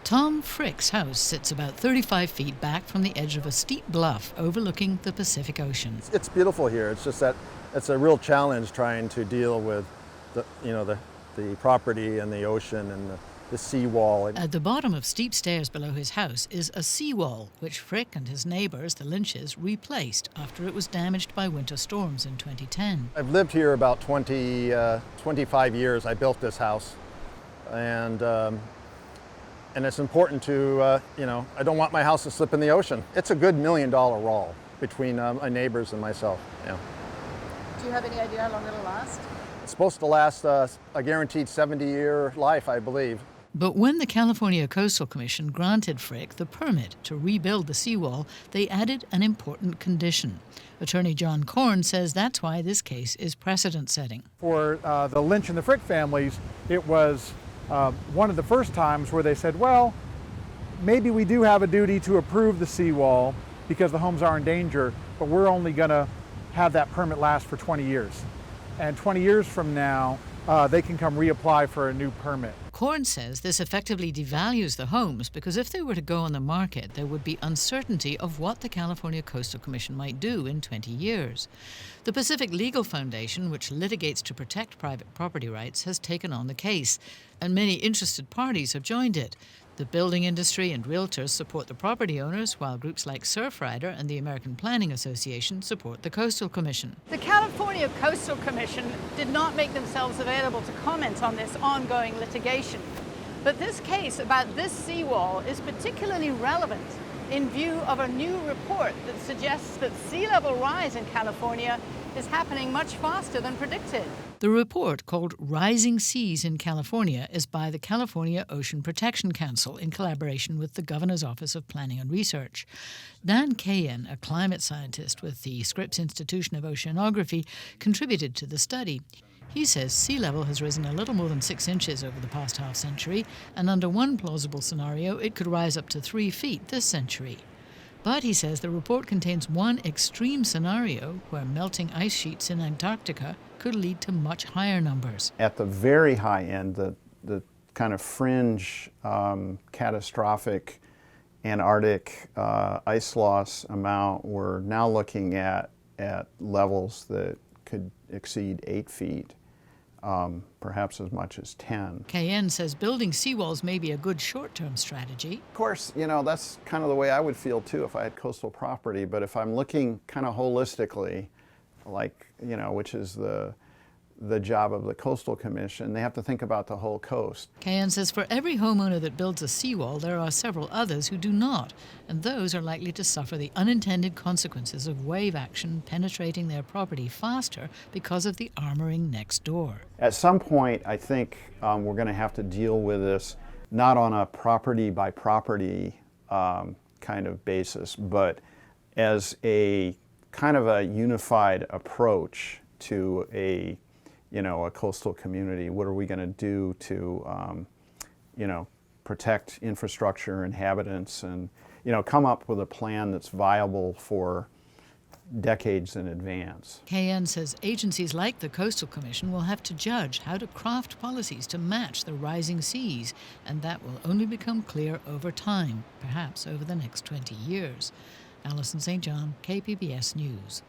Tom Frick's house sits about 35 feet back from the edge of a steep bluff overlooking the Pacific Ocean. It's beautiful here. It's just that it's a real challenge trying to deal with the property and the ocean and the seawall. At the bottom of steep stairs below his house is a seawall, which Frick and his neighbours, the Lynches, replaced after it was damaged by winter storms in 2010. I've lived here about 25 years. I built this house, and it's important to, I don't want my house to slip in the ocean. It's a good $1 million wall between my neighbors and myself. Yeah. Do you have any idea how long it'll last? It's supposed to last a guaranteed 70-year life, I believe. But when the California Coastal Commission granted Frick the permit to rebuild the seawall, they added an important condition. Attorney John Korn says that's why this case is precedent-setting. For the Lynch and the Frick families, it was one of the first times where they said, well, maybe we do have a duty to approve the seawall because the homes are in danger, but we're only going to have that permit last for 20 years. And 20 years from now, they can come reapply for a new permit. Korn says this effectively devalues the homes because if they were to go on the market, there would be uncertainty of what the California Coastal Commission might do in 20 years. The Pacific Legal Foundation, which litigates to protect private property rights, has taken on the case, and many interested parties have joined it. The building industry and realtors support the property owners, while groups like Surfrider and the American Planning Association support the Coastal Commission. The California Coastal Commission did not make themselves available to comment on this ongoing litigation. But this case about this seawall is particularly relevant in view of a new report that suggests that sea level rise in California is happening much faster than predicted. The report, called Rising Seas in California, is by the California Ocean Protection Council in collaboration with the Governor's Office of Planning and Research. Dan Kayen, a climate scientist with the Scripps Institution of Oceanography, contributed to the study. He says sea level has risen a little more than 6 inches over the past half-century, and under one plausible scenario, it could rise up to 3 feet this century. But he says the report contains one extreme scenario where melting ice sheets in Antarctica could lead to much higher numbers. At the very high end, the kind of fringe catastrophic Antarctic ice loss amount, we're now looking at levels that could exceed 8 feet. Perhaps as much as 10. Kayen says building seawalls may be a good short-term strategy. Of course, that's kind of the way I would feel too if I had coastal property, but if I'm looking kind of holistically, like, which is the job of the Coastal Commission, they have to think about the whole coast. Kayen says for every homeowner that builds a seawall, there are several others who do not, and those are likely to suffer the unintended consequences of wave action penetrating their property faster because of the armoring next door. At some point, I think we're going to have to deal with this not on a property-by-property kind of basis, but as a kind of a unified approach to a coastal community. What are we going to do to, protect infrastructure, inhabitants, and, come up with a plan that's viable for decades in advance. Kayen says agencies like the Coastal Commission will have to judge how to craft policies to match the rising seas, and that will only become clear over time, perhaps over the next 20 years. Alison St. John, KPBS News.